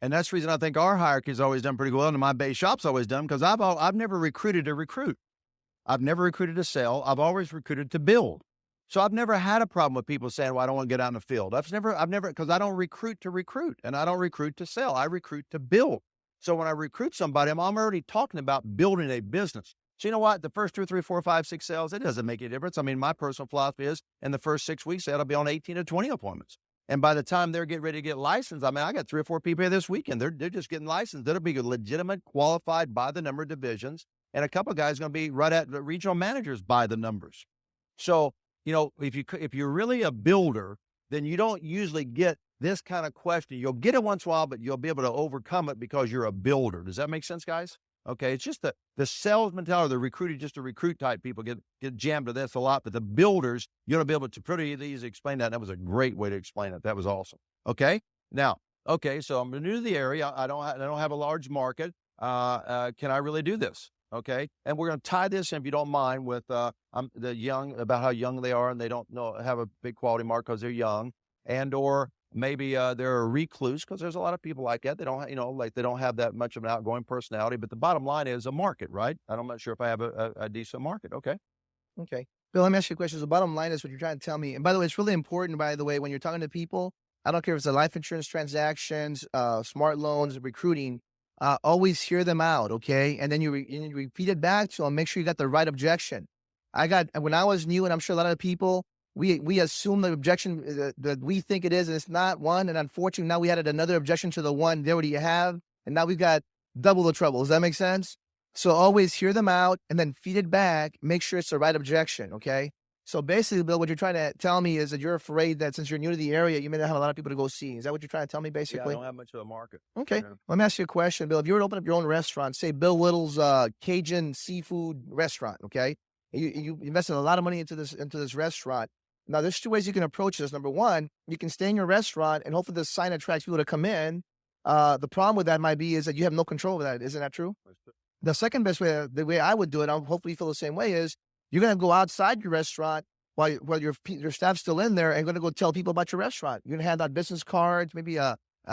And that's the reason I think our hierarchy has always done pretty well, and my base shop's always done, because I've never recruited to recruit. I've never recruited to sell. I've always recruited to build. So I've never had a problem with people saying, well, I don't want to get out in the field. I've never, because I don't recruit to recruit, and I don't recruit to sell. I recruit to build. So when I recruit somebody, I'm already talking about building a business. So you know what? The first 2, 3, 4, 5, 6 sales, it doesn't make any difference. I mean, my personal philosophy is in the first 6 weeks, I'll be on 18 to 20 appointments. And by the time they're getting ready to get licensed, I mean, I got 3 or 4 people here this weekend. They're just getting licensed. That'll be legitimate, qualified by the number of divisions. And a couple of guys going to be right at the regional managers by the numbers. So, you know, if you're really a builder, then you don't usually get this kind of question. You'll get it once in a while, but you'll be able to overcome it because you're a builder. Does that make sense, guys? Okay. It's just the sales mentality, the recruiting, just to recruit type people get jammed to this a lot, but the builders, you're going to be able to pretty easily explain that. That was a great way to explain it. That was awesome. Okay. Now, so I'm new to the area. I don't have a large market. Can I really do this? Okay. And we're going to tie this in, if you don't mind, with the young, about how young they are and they don't have a big quality mark because they're young, and or maybe they're a recluse, because there's a lot of people like that. They don't, they don't have that much of an outgoing personality. But the bottom line is a market, right? I'm not sure if I have a decent market. Okay. Okay. Bill, let me ask you a question. The bottom line is what you're trying to tell me. And by the way, it's really important, by the way, when you're talking to people, I don't care if it's a life insurance transactions, smart loans, recruiting, always hear them out. Okay. And then you repeat it back to them. Make sure you got the right objection. When I was new, and I'm sure a lot of people, we assume the objection that we think it is, and it's not one. And unfortunately, now we added another objection to the one they already have. And now we've got double the trouble. Does that make sense? So always hear them out and then feed it back. Make sure it's the right objection. Okay. So basically, Bill, what you're trying to tell me is that you're afraid that since you're new to the area, you may not have a lot of people to go see. Is that what you're trying to tell me, basically? Yeah, I don't have much of a market. Okay. Yeah. Let me ask you a question, Bill. If you were to open up your own restaurant, say Bill Whittle's Cajun seafood restaurant, okay? You invested a lot of money into this restaurant. Now, there's 2 ways you can approach this. Number one, you can stay in your restaurant and hopefully the sign attracts people to come in. The problem with that might be is that you have no control over that. Isn't that true? The second best way, the way I would do it, I'll hopefully feel the same way, is you're going to go outside your restaurant while your staff's still in there, and going to go tell people about your restaurant. You're going to hand out business cards, maybe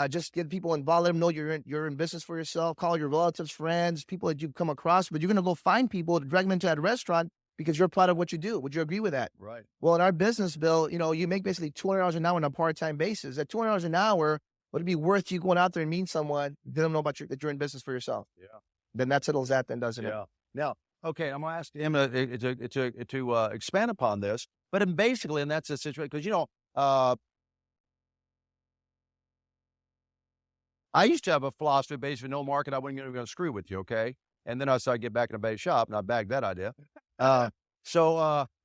just get people involved, let them know you're in business for yourself, call your relatives, friends, people that you've come across, but you're going to go find people to drag them into that restaurant because you're proud of what you do. Would you agree with that? Right. Well, in our business, Bill, you make basically $200 an hour on a part-time basis. At $200 an hour, would it be worth you going out there and meeting someone, let them know about that you're in business for yourself? Yeah. Then that settles that then, doesn't it? Yeah. Now, okay, I'm going to ask him to expand upon this, but basically, and that's the situation, because, I used to have a philosophy based on no market, I wasn't going to screw with you, okay? And then I started to get back in a base shop, and I bagged that idea.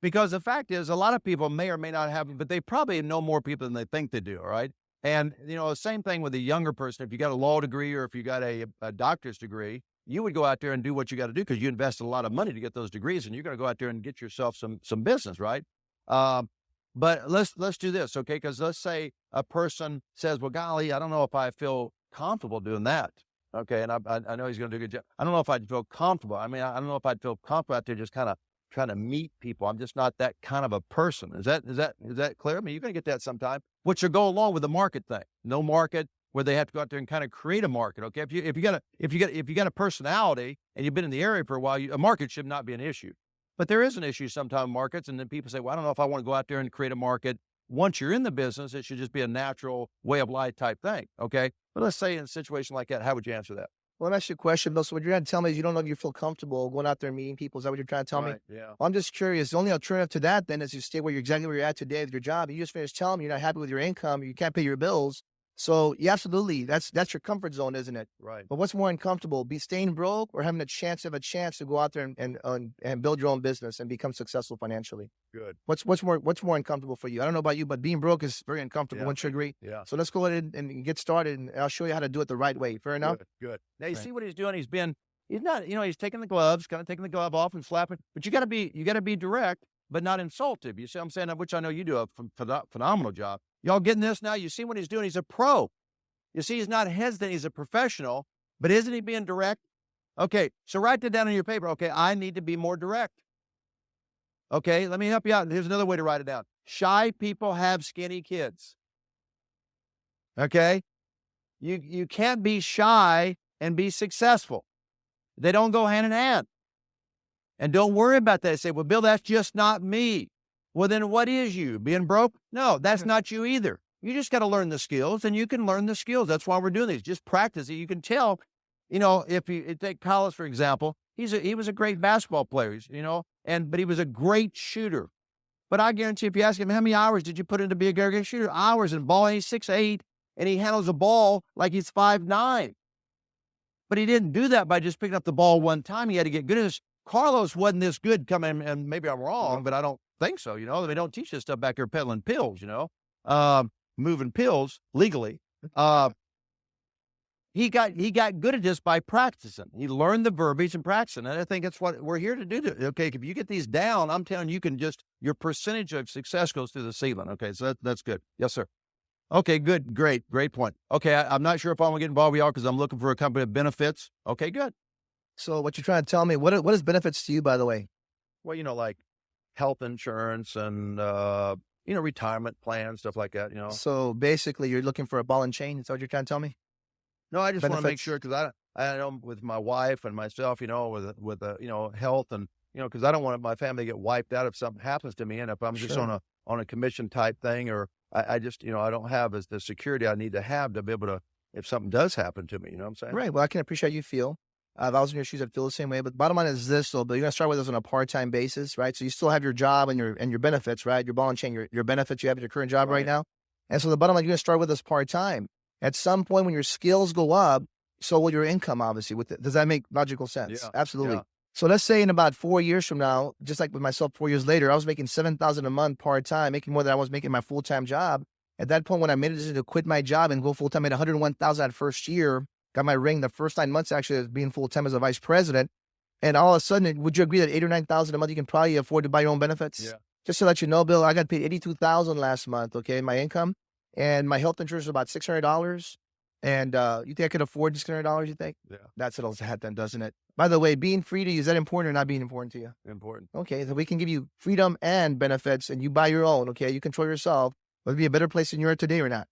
Because the fact is, a lot of people may or may not have, but they probably know more people than they think they do, all right? And, same thing with a younger person. If you got a law degree or if you got a doctor's degree, you would go out there and do what you got to do because you invested a lot of money to get those degrees, and you're going to go out there and get yourself some business, right? But let's do this, okay? Because let's say a person says, well, golly, I don't know if I feel comfortable doing that. Okay. And I know he's going to do a good job. I don't know if I'd feel comfortable. I mean, I don't know if I'd feel comfortable out there just kind of trying to meet people. I'm just not that kind of a person. Is that clear? I mean, you're going to get that sometime, which will go along with the market thing. No market, where they have to go out there and kind of create a market. Okay. If you got a personality and you've been in the area for a while, a market should not be an issue. But there is an issue sometimes markets. And then people say, well, I don't know if I want to go out there and create a market. Once you're in the business, it should just be a natural way of life type thing. Okay. But let's say in a situation like that, how would you answer that? Well, let me ask you a question, Bill. So what you're trying to tell me is you don't know if you feel comfortable going out there and meeting people. Is that what you're trying to tell me? Right. Yeah. Well, I'm just curious. The only alternative to that then is you stay exactly where you're at today with your job. You just finished telling me you're not happy with your income. You can't pay your bills. So yeah, absolutely, that's your comfort zone, isn't it? Right. But what's more uncomfortable, be staying broke or having a chance to go out there and build your own business and become successful financially? Good. What's more uncomfortable for you? I don't know about you, but being broke is very uncomfortable. Yeah. Wouldn't you agree? Yeah. So let's go ahead and get started, and I'll show you how to do it the right way. Fair enough? Good. Now you Right. see what he's doing. He's not, he's taking the gloves, kind of taking the glove off and slapping. But you got to be direct, but not insultive. You see what I'm saying? Which I know you do a phenomenal job. Y'all getting this now? You see what he's doing? He's a pro. You see, he's not hesitant. He's a professional, but isn't he being direct? Okay, so write that down on your paper. Okay, I need to be more direct. Okay, let me help you out. Here's another way to write it down. Shy people have skinny kids. Okay, you can't be shy and be successful. They don't go hand in hand. And don't worry about that. Say, well, Bill, that's just not me. Well, then what is you? Being broke? No, that's not you either. You just got to learn the skills, and you can learn the skills. That's why we're doing these. Just practice it. You can tell, if you take Collins, for example, he was a great basketball player, but he was a great shooter. But I guarantee if you ask him, how many hours did you put in to be a great shooter? Hours and ball, he's 6'8", and he handles a ball like he's 5'9". But he didn't do that by just picking up the ball one time. He had to get good at this. Carlos wasn't this good coming, and maybe I'm wrong, but I don't think so. They don't teach this stuff back here peddling pills, moving pills legally. He got good at this by practicing. He learned the verbiage and practicing. And I think that's what we're here to do. Okay, if you get these down, I'm telling you, your percentage of success goes through the ceiling. Okay, so that's good. Yes, sir. Okay, good. Great point. Okay, I'm not sure if I'm going to get involved with y'all because I'm looking for a company of benefits. Okay, good. So what you're trying to tell me, what is benefits to you, by the way? Well, like health insurance and, retirement plans, stuff like that, So basically you're looking for a ball and chain. Is that what you're trying to tell me? No, I just want to make Benefits? sure because I know with my wife and myself, with health and, because I don't want my family to get wiped out if something happens to me. And if I'm just Sure. on a commission type thing, or I just, I don't have the security I need to have to be able to, if something does happen to me, you know what I'm saying? Right. Well, I can appreciate how you feel. If I was in your shoes, I'd feel the same way. But bottom line is this, though, but you're going to start with this on a part-time basis, right? So you still have your job and your benefits, right? Your ball and chain, your benefits you have at your current job right Right. now. And so the bottom line, you're going to start with this part-time. At some point when your skills go up, so will your income, obviously. Does that make logical sense? Yeah. Absolutely. Yeah. So let's say in about 4 years from now, just like with myself 4 years later, I was making $7,000 a month part-time, making more than I was making my full-time job. At that point, when I made a decision to quit my job and go full-time, I made $101,000 that first year. Got my ring the first 9 months actually as being full-time as a vice president. And all of a sudden, would you agree that $8,000 or $9,000 a month, you can probably afford to buy your own benefits? Yeah. Just to let you know, Bill, I got paid $82,000 last month, okay, my income. And my health insurance is about $600. And you think I could afford $600, you think? Yeah. That's a hat then, doesn't it? By the way, being free to you, is that important or not being important to you? Important. Okay, so we can give you freedom and benefits, and you buy your own, okay? You control yourself. Would it be a better place than you are today or not?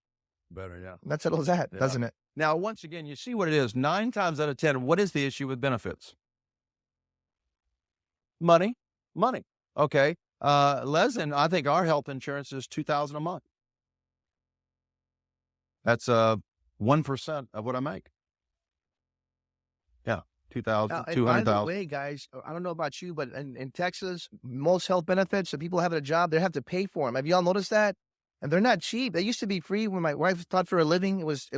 Better, yeah. That settles that, Yeah. doesn't it? Now, once again, you see what it is. 9 times out of 10, what is the issue with benefits? Money. Okay. Les, and I think our health insurance is $2,000 a month. That's 1% of what I make. Yeah, 2,000, And by the 200,000. way, guys, I don't know about you, but in Texas, most health benefits, the people having a job, they have to pay for them. Have y'all noticed that? And they're not cheap. They used to be free when my wife taught for a living. It was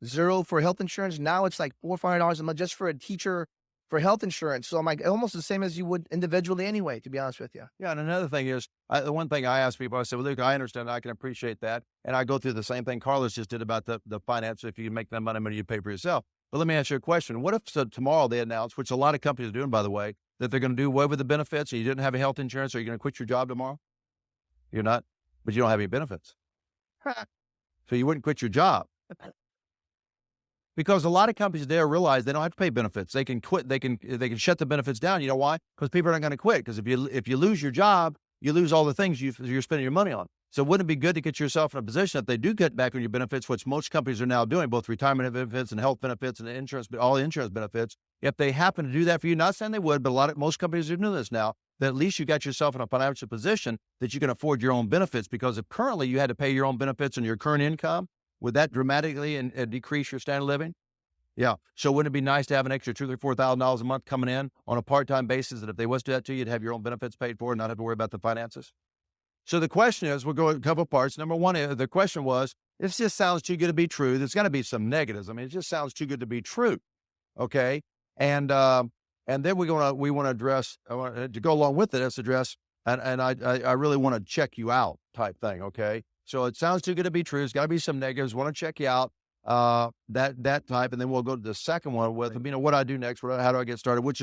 zero for health insurance. Now it's like $400 or $500 a month just for a teacher for health insurance. So I'm like, almost the same as you would individually anyway, to be honest with you. Yeah, and another thing is, the one thing I ask people, I say, well, look, I understand, I can appreciate that. And I go through the same thing Carlos just did about the finance. If you make that money, you pay for yourself. But let me ask you a question. What if tomorrow they announce, which a lot of companies are doing, by the way, that they're going to do away with the benefits and you didn't have a health insurance? Are you going to quit your job tomorrow? You're not, but you don't have any benefits. So you wouldn't quit your job. Because a lot of companies there realize they don't have to pay benefits. They can quit. They can shut the benefits down. You know why? Because people aren't going to quit. Because if you lose your job, you lose all the things you're spending your money on. So wouldn't it be good to get yourself in a position if they do get back on your benefits, which most companies are now doing, both retirement benefits and health benefits and insurance, all insurance benefits. If they happen to do that for you, not saying they would, but most companies are doing this now, that at least you got yourself in a financial position that you can afford your own benefits. Because if currently you had to pay your own benefits on your current income, would that dramatically decrease your standard of living? Yeah. So wouldn't it be nice to have an extra $2,000 or $4,000 a month coming in on a part-time basis that if they was to do that to you, you'd have your own benefits paid for and not have to worry about the finances? So the question is, we'll go a couple parts. Number one, the question was, this just sounds too good to be true. There's going to be some negatives. I mean, it just sounds too good to be true. Okay. And then we want to address, to go along with it, let's address, and I really want to check you out type thing. Okay. So it sounds too good to be true. There's got to be some negatives. Want to check you out, that type. And then we'll go to the second one with, what I do next, how do I get started, which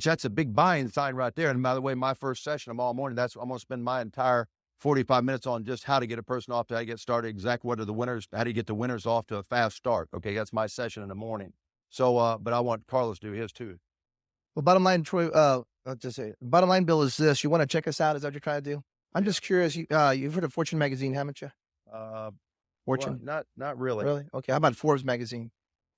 that's a big buying sign right there. And by the way, my first session tomorrow morning, I'm going to spend my entire 45 minutes on just how to get a person off to how to get started, exactly what are the winners, how do you get the winners off to a fast start. Okay. That's my session in the morning. So, but I want Carlos to do his too. Well, bottom line, Troy, I'll just say, bottom line, Bill, is this. You want to check us out? Is that what you're trying to do? I'm just curious. You've heard of Fortune magazine, haven't you? Fortune? Well, not really. Really? Okay. How about Forbes magazine?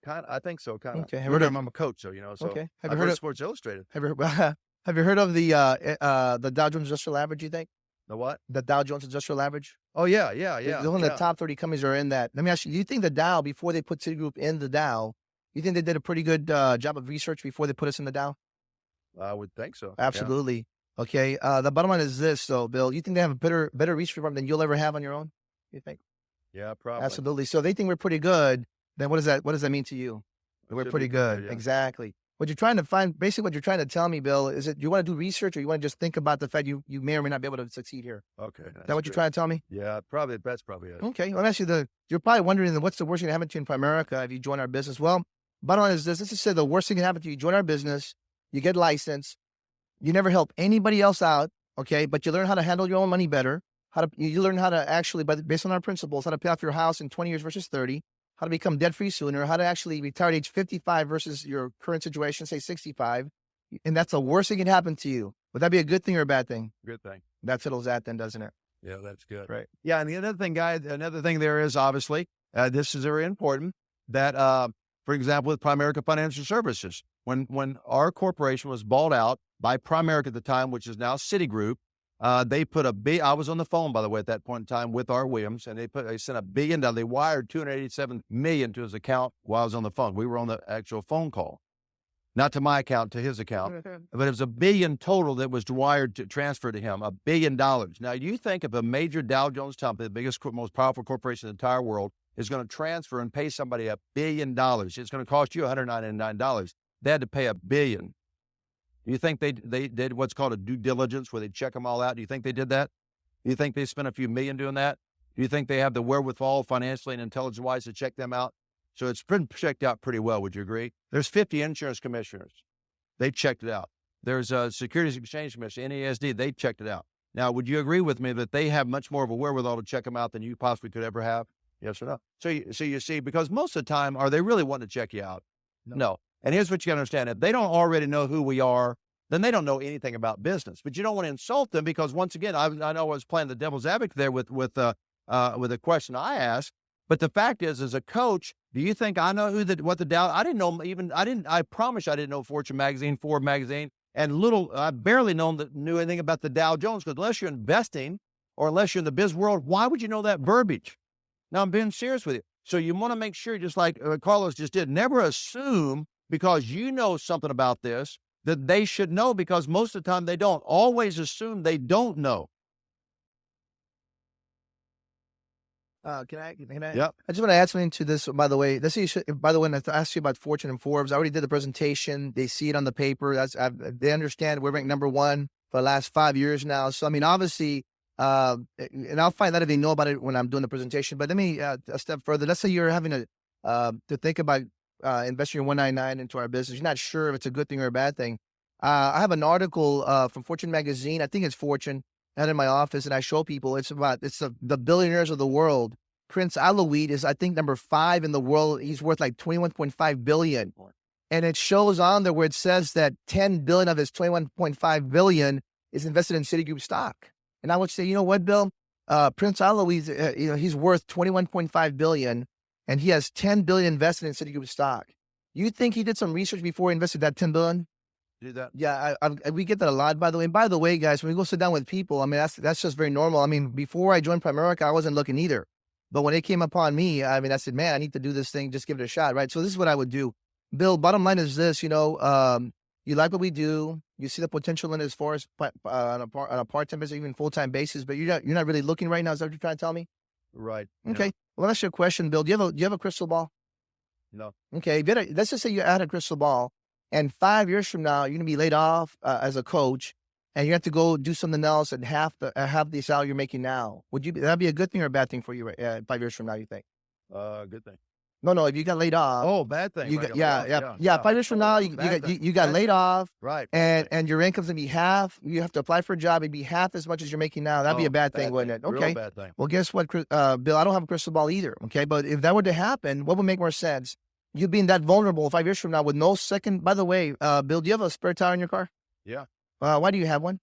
I think so. Kind of. Okay. Have you heard of? I'm a coach, so so. Okay. Have you heard of Sports Illustrated? Have you heard of the Dow Jones Industrial Average? You think the what? The Dow Jones Industrial Average? Oh yeah. Only the top 30 companies are in that. Let me ask you: do you think the Dow, before they put Citigroup in the Dow, you think they did a pretty good job of research before they put us in the Dow? I would think so. Absolutely. Yeah. Okay. The bottom line is this, though, Bill. You think they have a better research department than you'll ever have on your own? You think? Yeah, probably. Absolutely. So they think we're pretty good. Then what does that mean to you? We're pretty good. Yeah. Exactly. What you're trying to find, basically what you're trying to tell me, Bill, is that you want to do research or you want to just think about the fact you may or may not be able to succeed here? Okay. Is that what you're trying to tell me? Yeah, that's probably it. Okay. Let me ask you you're probably wondering what's the worst thing that happened to you in Primerica if you join our business? Well, bottom line is this. This is say the worst thing that happened to you. You join our business, you get licensed, you never help anybody else out. Okay. But you learn how to handle your own money better. You learn how to actually, based on our principles, how to pay off your house in 20 years versus 30, how to become debt-free sooner, how to actually retire at age 55 versus your current situation, say 65. And that's the worst thing that can happen to you. Would that be a good thing or a bad thing? Good thing. That settles that then, doesn't it? Yeah, that's good. Right. Yeah. And the other thing, guys, there is obviously, this is very important that, for example, with Primerica Financial Services, when our corporation was bought out by Primerica at the time, which is now Citigroup, they put I was on the phone, by the way, at that point in time with R. Williams, and they sent $1 billion. They wired $287 million to his account while I was on the phone. We were on the actual phone call, not to my account, to his account, but it was $1 billion total that was wired to transfer to him, $1 billion. Now you think if a major Dow Jones company, the biggest, most powerful corporation in the entire world, is going to transfer and pay somebody $1 billion. It's going to cost you $199. They had to pay $1 billion. Do you think they did what's called a due diligence where they check them all out? Do you think they did that? Do you think they spent a few million doing that? Do you think they have the wherewithal financially and intelligence-wise to check them out? So it's been checked out pretty well. Would you agree? There's 50 insurance commissioners. They checked it out. There's a Securities Exchange Commission, NASD. They checked it out. Now, would you agree with me that they have much more of a wherewithal to check them out than you possibly could ever have? Yes or no? So you see, because most of the time, are they really wanting to check you out? No. And here's what you got to understand. If they don't already know who we are, then they don't know anything about business. But you don't want to insult them because, once again, I know I was playing the devil's advocate there with a question I asked. But the fact is, as a coach, do you think I know what the Dow? I promise I didn't know Fortune magazine, Forbes magazine, and I barely knew anything about the Dow Jones, because unless you're investing or unless you're in the biz world, why would you know that verbiage? Now, I'm being serious with you. So you want to make sure, just like Carlos just did, never assume because you know something about this that they should know, because most of the time they don't. Always assume they don't know. Can I? Yep. I just want to add something to this. By the way, when I asked you about Fortune and Forbes, I already did the presentation. They see it on the paper. They understand we're ranked #1 for the last 5 years now. So, I mean, obviously, and I'll find out if they know about it when I'm doing the presentation. But let me a step further. Let's say you're having to think about investing your 199 into our business. You're not sure if it's a good thing or a bad thing. I have an article from Fortune magazine. I think it's Fortune. I had it in my office, and I show people. It's the billionaires of the world. Prince Alawite is, I think, #5 in the world. He's worth like $21.5 billion. And it shows on there where it says that $10 billion of his $21.5 billion is invested in Citigroup stock. And I would say, you know what, Bill? Prince Alawi's, he's worth 21.5 billion, and he has 10 billion invested in Citigroup stock. You think he did some research before he invested that 10 billion? Do that. Yeah, we get that a lot, by the way. And by the way, guys, when we go sit down with people, I mean, that's just very normal. I mean, before I joined Primerica, I wasn't looking either. But when it came upon me, I mean, I said, man, I need to do this thing. Just give it a shot, right? So this is what I would do. Bill, bottom line is this, you like what we do. You see the potential in it as far as on a part-time basis, even full-time basis, but you're not really looking right now. Is that what you're trying to tell me? Right. Okay. Well, that's your question, Bill. Do you have a crystal ball? No. Okay. Let's just say you had a crystal ball, and 5 years from now, you're gonna be laid off as a coach, and you have to go do something else at half the salary you're making now. That'd be a good thing or a bad thing for you 5 years from now? You think? Good thing. No. If you got laid off, Oh, bad thing. you Like got, a yeah. lot. 5 years from now, Bad thing. you got laid off, Right. and your income's gonna be half. You have to apply for a job; it'd be half as much as you're making now. That'd be a bad thing, wouldn't it? Real Okay. bad thing. Well, guess what, Bill? I don't have a crystal ball either. Okay, but if that were to happen, what would make more sense? You being that vulnerable 5 years from now with no second. By the way, Bill, do you have a spare tire in your car? Yeah. Why do you have one?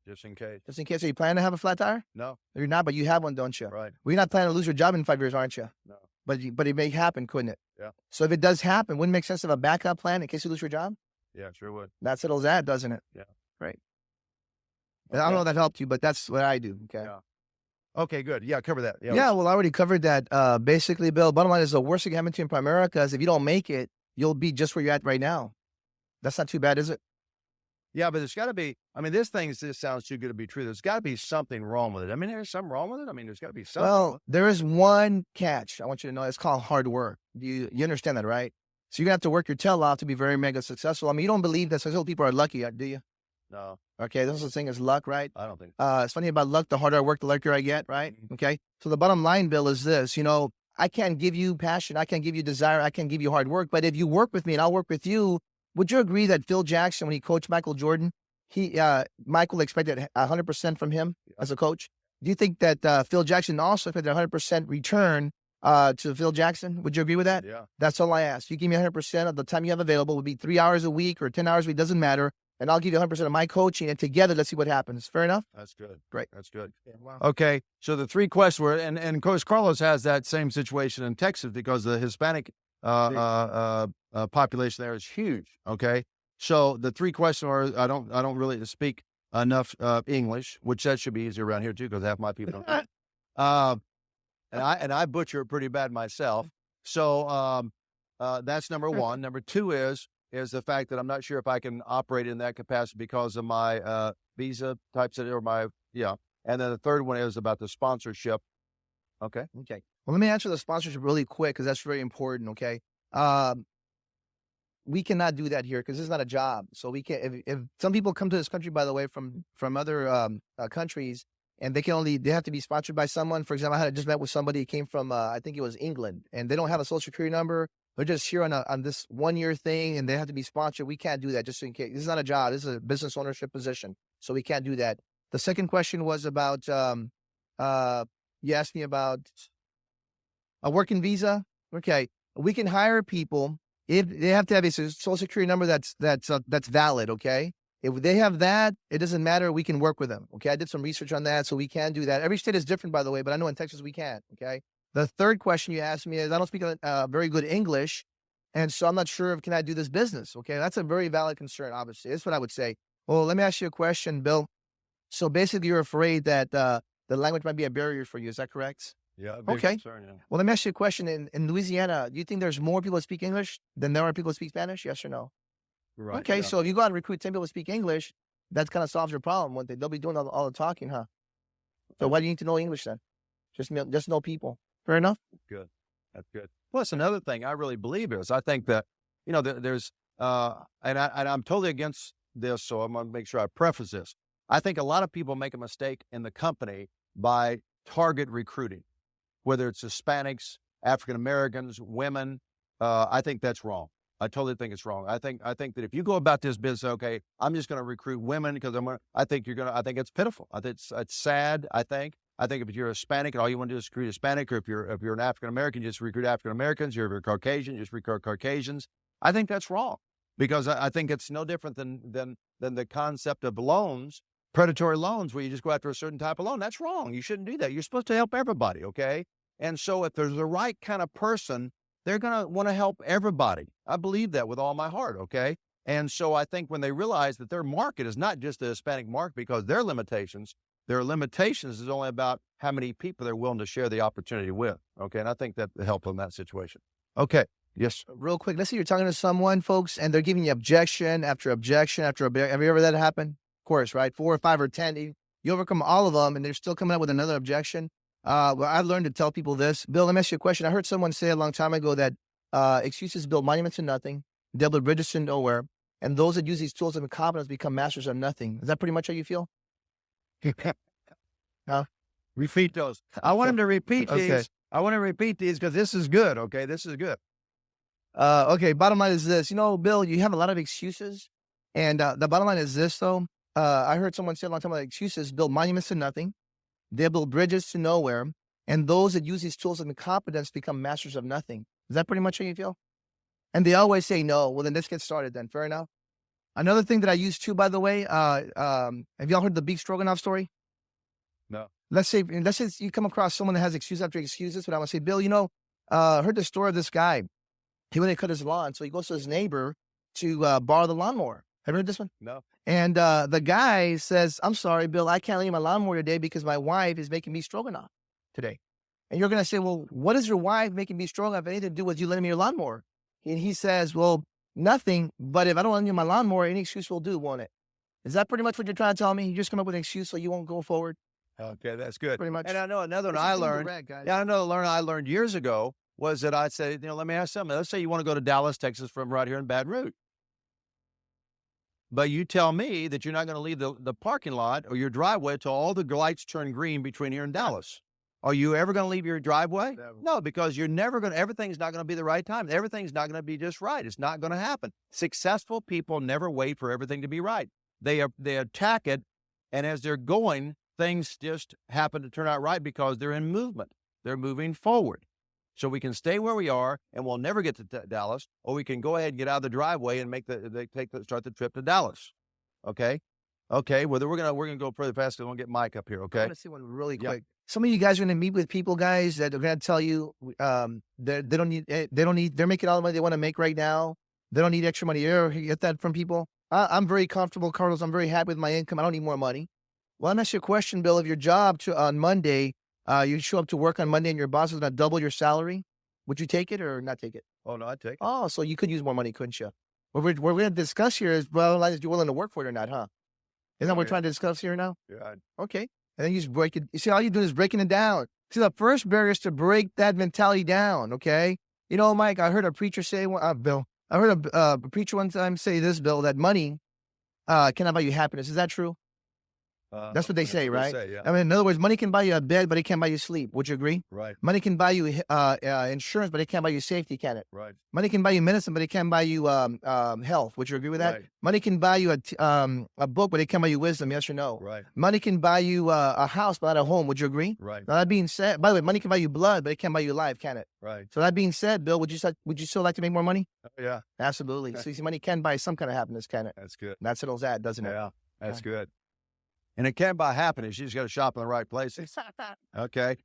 Just in case. Just in case. Are you planning to have a flat tire? No. You're not, but you have one, don't you? Right. Well, you're not planning to lose your job in 5 years, aren't you? No. But it may happen, couldn't it? Yeah. So if it does happen, wouldn't it make sense to have a backup plan in case you lose your job? Yeah, sure would. That settles that, doesn't it? Yeah. Right. I don't know if that helped you, but that's what I do. Okay. Yeah. Okay, good. Yeah, cover that. Yeah, well, I already covered that. Basically, Bill, bottom line is the worst thing happening to you in Primerica is if you don't make it, you'll be just where you're at right now. That's not too bad, is it? Yeah, but there's got to be. I mean, this sounds too good to be true. There's got to be something wrong with it. I mean, there's something wrong with it. I mean, there's got to be something. Well, there is one catch I want you to know. It's called hard work. You understand that, right? So you're gonna have to work your tail off to be very mega successful. I mean, you don't believe that successful people are lucky, do you? No, Okay, there's such thing as luck, right? I don't think. It's funny about luck. The harder I work, the luckier I get, right? Okay. So the bottom line, Bill, is this. I can't give you passion. I can't give you desire. I can't give you hard work. But if you work with me and I'll work with you, would you agree that Phil Jackson, when he coached Michael Jordan, Michael expected 100% from him as a coach? Do you think that Phil Jackson also expected 100% return to Phil Jackson? Would you agree with that? Yeah. That's all I ask. You give me 100% of the time you have available. It would be 3 hours a week or 10 hours a week. Doesn't matter. And I'll give you 100% of my coaching, and together, let's see what happens. Fair enough? That's good. Great. That's good. Yeah, wow. Okay, so the 3 questions were, and Coach Carlos has that same situation in Texas because the Hispanic population there is huge. Okay, so the 3 questions are, I don't really speak enough English, which that should be easier around here too because half my people don't. And I butcher it pretty bad myself. So that's number 1. Number 2 is the fact that I'm not sure if I can operate in that capacity because of my visa types or my And then the 3rd one is about the sponsorship. Okay. Okay. Well, let me answer the sponsorship really quick because that's very important. Okay. We cannot do that here because this is not a job. So we can't. If some people come to this country, by the way, from other countries, and they have to be sponsored by someone. For example, I just met with somebody who came from I think it was England, and they don't have a social security number. They're just here on this 1-year thing, and they have to be sponsored. We can't do that just in case. This is not a job. This is a business ownership position, so we can't do that. The second question was about you asked me about a working visa. Okay, we can hire people if they have to have a social security number that's valid. Okay, if they have that, it doesn't matter. We can work with them. Okay, I did some research on that, so we can do that. Every state is different, by the way, but I know in Texas we can. Okay. The third question you asked me is, I don't speak very good English, and so I'm not sure if can I do this business. Okay, that's a very valid concern. Obviously, that's what I would say. Well, let me ask you a question, Bill. So basically, you're afraid that the language might be a barrier for you. Is that correct? Yeah. Big Okay. concern, yeah. Well, let me ask you a question. In Louisiana, do you think there's more people that speak English than there are people that speak Spanish? Yes or no? Right. Okay, yeah. so if you go out and recruit 10 people to speak English, that kind of solves your problem, won't they? They'll be doing all the talking, huh? So why do you need to know English then? Just know people. Fair enough? Good. That's good. Plus, another thing I really believe is I think that, there's, and I'm totally against this, so I'm going to make sure I preface this. I think a lot of people make a mistake in the company by target recruiting, whether it's Hispanics, African Americans, women. I think that's wrong. I totally think it's wrong. I think that if you go about this business, okay, I'm just going to recruit women because I think it's pitiful. I think it's sad. I think if you're Hispanic and all you want to do is recruit Hispanic, or if you're an African American, just recruit African Americans. If you're Caucasian, just recruit Caucasians. I think that's wrong because I think it's no different than the concept of loans. predatory loans where you just go after a certain type of loan. That's wrong. You shouldn't do that. You're supposed to help everybody, okay? And so if there's the right kind of person, they're going to want to help everybody. I believe that with all my heart, okay? And so I think when they realize that their market is not just the Hispanic market because their limitations is only about how many people they're willing to share the opportunity with, okay? And I think that helps in that situation. Okay, yes. Real quick, let's say you're talking to someone, folks, and they're giving you objection after objection after objection. Have you ever had that happen? Of course, right? 4 or 5 or 10. You overcome all of them, and they're still coming up with another objection. Well, I've learned to tell people this. Bill, let me ask you a question. I heard someone say a long time ago that excuses build monuments to nothing, they build bridges to nowhere, and those that use these tools of incompetence become masters of nothing. Is that pretty much how you feel? Huh? Repeat those. I want him to repeat Okay. these. I want to repeat these because this is good, okay? This is good. Okay, bottom line is this. You know, Bill, you have a lot of excuses. And the bottom line is this, though. I heard someone say a long time about excuses build monuments to nothing. They build bridges to nowhere. And those that use these tools of incompetence become masters of nothing. Is that pretty much how you feel? And they always say no. Well, then let's get started then. Fair enough. Another thing that I use too, by the way, have y'all heard the beef stroganoff story? No. Let's say you come across someone that has excuse after excuses, but I want to say, Bill, you know, I heard the story of this guy. He went to cut his lawn, so he goes to his neighbor to borrow the lawnmower. Have you heard this one? No. And the guy says, I'm sorry, Bill, I can't leave my lawnmower today because my wife is making me stroganoff today. And you're going to say, well, what is your wife making me stroganoff anything to do with you lending me your lawnmower? And he says, well, nothing, but if I don't lend you my lawnmower, any excuse will do, won't it? Is that pretty much what you're trying to tell me? You just come up with an excuse so you won't go forward? Okay, that's good. Pretty much. And I know another one It's I just being learned. direct, guys. Yeah, I know I learned years ago was that I'd say, let me ask something. Let's say you want to go to Dallas, Texas from right here in Baton Rouge. But you tell me that you're not going to leave the parking lot or your driveway till all the lights turn green between here and Dallas. Are you ever going to leave your driveway? Never. No, because you're never going to, everything's not going to be the right time. Everything's not going to be just right. It's not going to happen. Successful people never wait for everything to be right. They attack it. And as they're going, things just happen to turn out right because they're in movement. They're moving forward. So we can stay where we are and we'll never get to Dallas, or we can go ahead and get out of the driveway and start the trip to Dallas. Okay. Okay. Well, we're going to go further fast. We're going to get Mike up here. I Okay. want to say one really Yeah. quick. Some of you guys are going to meet with people, guys, that are going to tell you they don't need, they're making all the money they want to make right now. They don't need extra money. You ever get that from people? I'm very comfortable, Carlos. I'm very happy with my income. I don't need more money. Well, I'm asking you a question, Bill. If your job on Monday, you show up to work on Monday and your boss is going to double your salary, would you take it or not take it? Oh, no, I'd take it. Oh, so you could use more money, couldn't you? What we're going to discuss here is, well, is you're willing to work for it or not, huh? Isn't that what we're trying to discuss here now? Yeah. Okay. And then you just break it. You see, all you do is breaking it down. See, the first barrier is to break that mentality down, okay? You know, Mike, I heard a preacher say, Bill, I heard a preacher one time say this, Bill, that money cannot buy you happiness. Is that true? That's what they say, right? Yeah. I mean, in other words, money can buy you a bed, but it can't buy you sleep. Would you agree? Right. Money can buy you insurance, but it can't buy you safety, can it? Right. Money can buy you medicine, but it can't buy you health. Would you agree with that? Right. Money can buy you a book, but it can't buy you wisdom. Yes or no? Right. Money can buy you a house, but not a home. Would you agree? Right. Now, that being said, by the way, money can buy you blood, but it can't buy you life, can it? Right. So that being said, Bill, would you still like to make more money? Oh, yeah. Absolutely. So you see, money can buy some kind of happiness, can it? That's good. That settles that, doesn't it? Yeah. That's good. And it can't buy happiness. You just got to shop in the right places. Okay.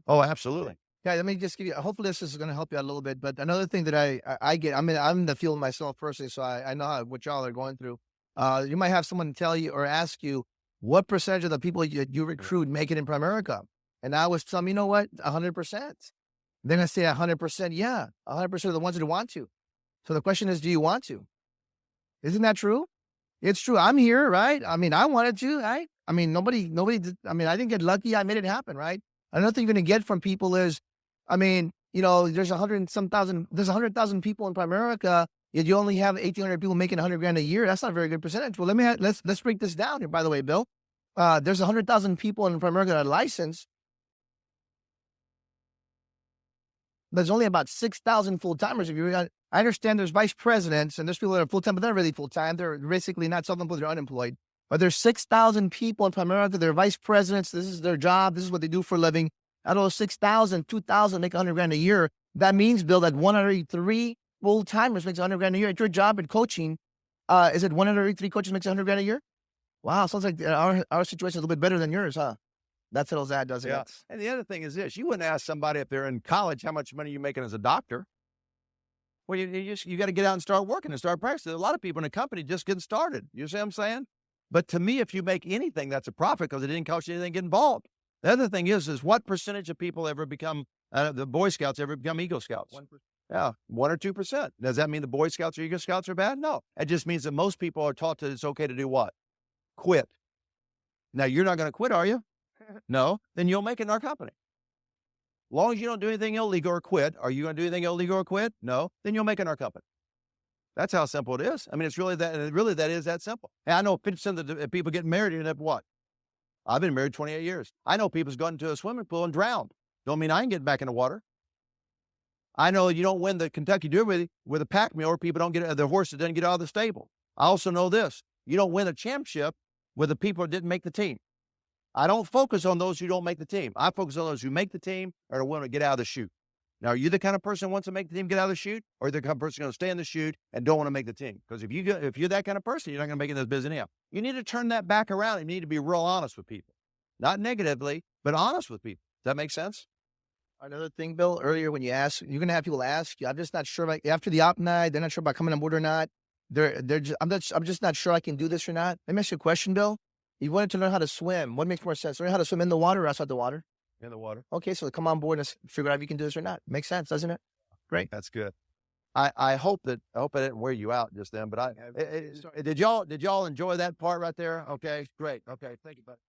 Oh, absolutely. Yeah, let me just give you, hopefully this is going to help you out a little bit. But another thing that I get, I'm in the field myself personally, so I know what y'all are going through. You might have someone tell you or ask you, what percentage of the people you recruit make it in Primerica? And I was telling them, you know what, 100%. They're going to say 100%. Yeah, 100% of the ones that want to. So the question is, do you want to? Isn't that true? It's true. I'm here, right? I mean, I wanted to, right? I mean, nobody did, I mean, I didn't get lucky. I made it happen, right? Another thing you're going to get from people is, I mean, you know, there's 100,000 people in Primerica, yet you only have 1,800 people making 100 grand a year. That's not a very good percentage. Well, let's break this down here, by the way, Bill. There's 100,000 people in Primerica that are licensed. There's only about 6,000 full-timers. I understand there's vice presidents and there's people that are full-time, but they're not really full-time. They're basically not self-employed, they're unemployed. But there's 6,000 people in Primerica. They're vice presidents. This is their job. This is what they do for a living. Out of those 6,000, 2,000 make 100 grand a year. That means, Bill, that 103 full-timers makes 100 grand a year. At your job in coaching, is it 103 coaches makes 100 grand a year? Wow, sounds like our situation is a little bit better than yours, huh? That settles that, doesn't Yeah. it? And the other thing is this: you wouldn't ask somebody if they're in college how much money you're making as a doctor. Well, you got to get out and start working and start practicing. A lot of people in a company just getting started. You see what I'm saying? But to me, if you make anything, that's a profit because it didn't cost you anything to get involved. The other thing is what percentage of people ever become the Boy Scouts ever become Eagle Scouts? 1%. Yeah, 1 or 2%. Does that mean the Boy Scouts or Eagle Scouts are bad? No, it just means that most people are taught that it's okay to do what? Quit. Now you're not going to quit, are you? No, then you'll make it in our company. As long as you don't do anything illegal or quit, are you going to do anything illegal or quit? No, then you'll make it in our company. That's how simple it is. I mean, it's really that is that simple. And I know 50% of the people getting married end up what? I've been married 28 years. I know people's gone into a swimming pool and drowned. Don't mean I ain't getting back in the water. I know you don't win the Kentucky Derby with a pack mule or people don't get the horse that doesn't get out of the stable. I also know this. You don't win a championship with the people that didn't make the team. I don't focus on those who don't make the team. I focus on those who make the team or are willing to get out of the chute. Now, are you the kind of person who wants to make the team get out of the chute, or are you the kind of person going to stay in the chute and don't want to make the team? Because if you're that kind of person, you're not going to make it in this business anyhow. You need to turn that back around. You need to be real honest with people, not negatively, but honest with people. Does that make sense? Another thing, Bill, earlier when you asked, you're gonna have people ask you. I'm just not sure. Like after the op night, they're not sure about coming on board or not. I'm just not sure I can do this or not. Let me ask you a question, Bill. You wanted to learn how to swim. What makes more sense? Learn how to swim in the water or outside the water? In the water. Okay, so come on board and figure out if you can do this or not. Makes sense, doesn't it? Great. That's good. I hope I didn't wear you out just then, but did y'all enjoy that part right there? Okay, great. Okay, thank you, buddy.